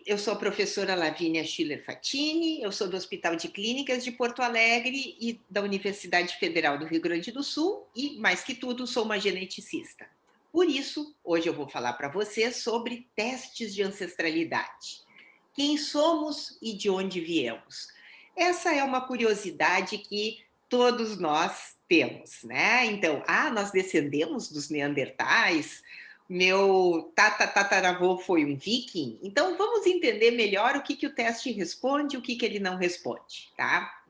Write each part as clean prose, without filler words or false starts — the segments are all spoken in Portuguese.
Eu sou a professora Lavínia Schiller Fatini, eu sou do Hospital de Clínicas de Porto Alegre e da Universidade Federal do Rio Grande do Sul e, mais que tudo, sou uma geneticista. Por isso, hoje eu vou falar para você sobre testes de ancestralidade. Quem somos e de onde viemos? Essa é uma curiosidade que todos nós temos, né? Então, nós descendemos dos neandertais, meu tataravô foi um viking, então vamos entender melhor o que o teste responde e o que ele não responde, tá?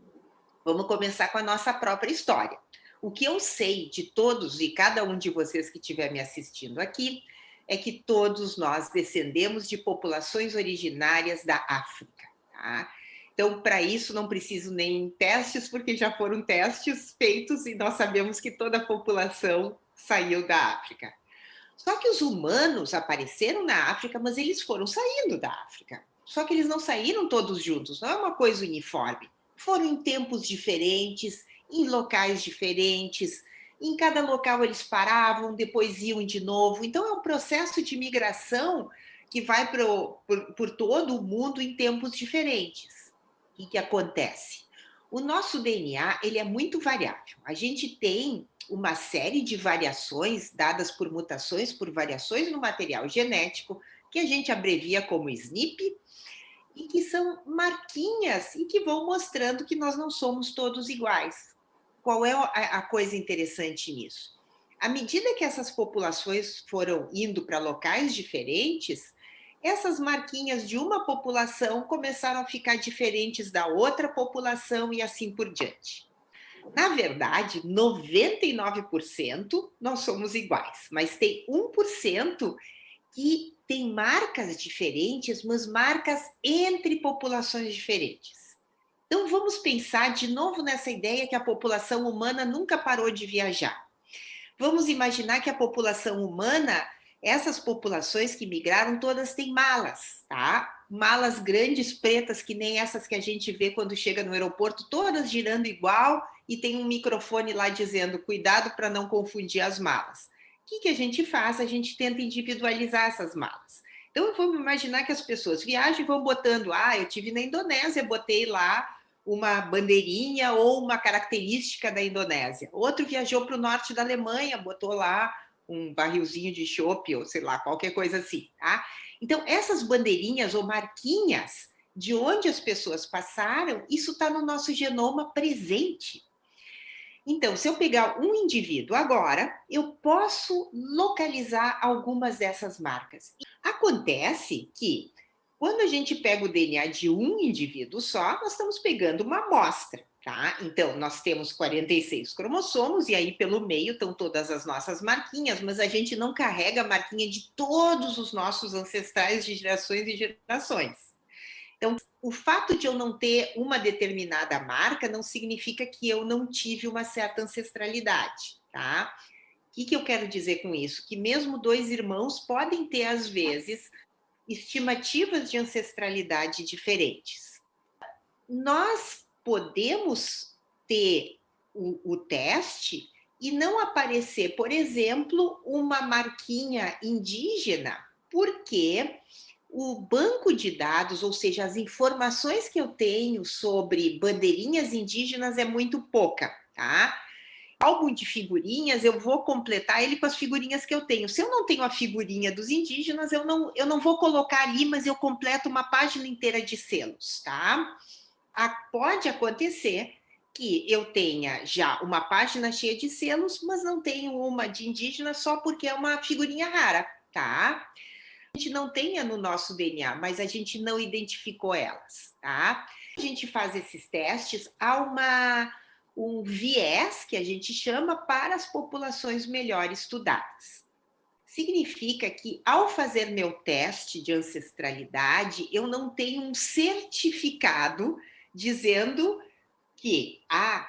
Vamos começar com a nossa própria história. O que eu sei de todos e cada um de vocês que estiver me assistindo aqui é que todos nós descendemos de populações originárias da África, tá? Então, para isso, não preciso nem testes, porque já foram testes feitos e nós sabemos que toda a população saiu da África. Só que os humanos apareceram na África, mas eles foram saindo da África. Só que eles não saíram todos juntos, não é uma coisa uniforme. Foram em tempos diferentes, em locais diferentes, em cada local eles paravam, depois iam de novo. Então é um processo de migração que vai por todo o mundo em tempos diferentes. O que acontece? O nosso DNA ele é muito variável. A gente tem uma série de variações dadas por mutações, por variações no material genético, que a gente abrevia como SNP, e que são marquinhas e que vão mostrando que nós não somos todos iguais. Qual é a coisa interessante nisso? À medida que essas populações foram indo para locais diferentes, essas marquinhas de uma população começaram a ficar diferentes da outra população e assim por diante. Na verdade, 99% nós somos iguais, mas tem 1% que tem marcas diferentes, mas marcas entre populações diferentes. Então vamos pensar de novo nessa ideia que a população humana nunca parou de viajar. Vamos imaginar que a população humana, essas populações que migraram, todas têm malas, tá? Malas grandes, pretas, que nem essas que a gente vê quando chega no aeroporto, todas girando igual, e tem um microfone lá dizendo, cuidado para não confundir as malas. O que a gente faz? A gente tenta individualizar essas malas. Então, vamos imaginar que as pessoas viajam e vão botando, eu tive na Indonésia, botei lá uma bandeirinha ou uma característica da Indonésia. Outro viajou para o norte da Alemanha, botou lá um barrilzinho de chopp, ou sei lá, qualquer coisa assim, tá? Então, essas bandeirinhas ou marquinhas de onde as pessoas passaram, isso está no nosso genoma presente. Então, se eu pegar um indivíduo agora, eu posso localizar algumas dessas marcas. Acontece que, quando a gente pega o DNA de um indivíduo só, nós estamos pegando uma amostra, tá? Então, nós temos 46 cromossomos, e aí pelo meio estão todas as nossas marquinhas, mas a gente não carrega a marquinha de todos os nossos ancestrais de gerações e gerações. Então, o fato de eu não ter uma determinada marca não significa que eu não tive uma certa ancestralidade, tá? O que eu quero dizer com isso? Que mesmo dois irmãos podem ter, às vezes, estimativas de ancestralidade diferentes. Nós podemos ter o teste e não aparecer, por exemplo, uma marquinha indígena, porque o banco de dados, ou seja, as informações que eu tenho sobre bandeirinhas indígenas é muito pouca, tá? Álbum de figurinhas, eu vou completar ele com as figurinhas que eu tenho. Se eu não tenho a figurinha dos indígenas, eu não vou colocar ali, mas eu completo uma página inteira de selos, tá? Pode acontecer que eu tenha já uma página cheia de selos, mas não tenho uma de indígena só porque é uma figurinha rara, tá? A gente não tenha no nosso DNA, mas a gente não identificou elas, tá? A gente faz esses testes, há um viés que a gente chama para as populações melhor estudadas. Significa que, ao fazer meu teste de ancestralidade, eu não tenho um certificado dizendo que,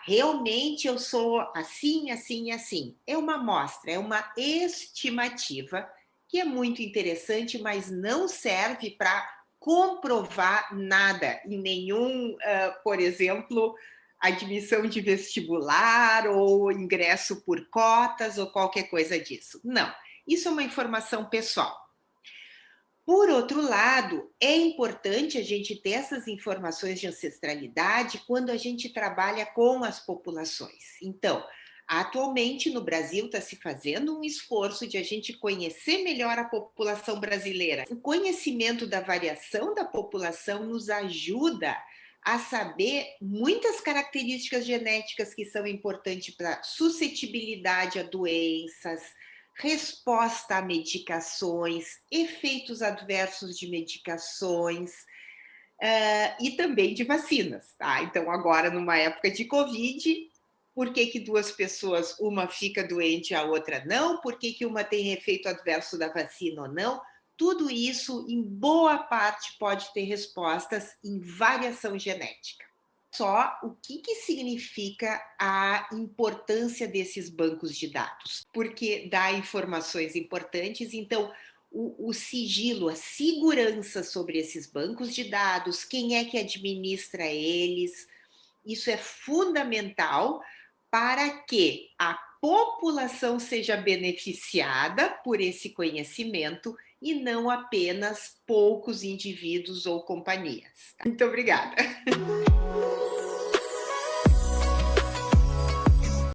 realmente eu sou assim, assim, assim. É uma amostra, é uma estimativa que é muito interessante, mas não serve para comprovar nada em nenhum, por exemplo, admissão de vestibular ou ingresso por cotas ou qualquer coisa disso. Não, isso é uma informação pessoal. Por outro lado, é importante a gente ter essas informações de ancestralidade quando a gente trabalha com as populações. Então, atualmente no Brasil está se fazendo um esforço de a gente conhecer melhor a população brasileira. O conhecimento da variação da população nos ajuda a saber muitas características genéticas que são importantes para suscetibilidade a doenças, resposta a medicações, efeitos adversos de medicações, e também de vacinas, tá? Então, agora, numa época de Covid, por que que duas pessoas, uma fica doente e a outra não? Por que que uma tem efeito adverso da vacina ou não? Tudo isso, em boa parte, pode ter respostas em variação genética. Só o que que significa a importância desses bancos de dados, porque dá informações importantes, então o sigilo, a segurança sobre esses bancos de dados, quem é que administra eles, isso é fundamental para que a população seja beneficiada por esse conhecimento e não apenas poucos indivíduos ou companhias. Muito obrigada.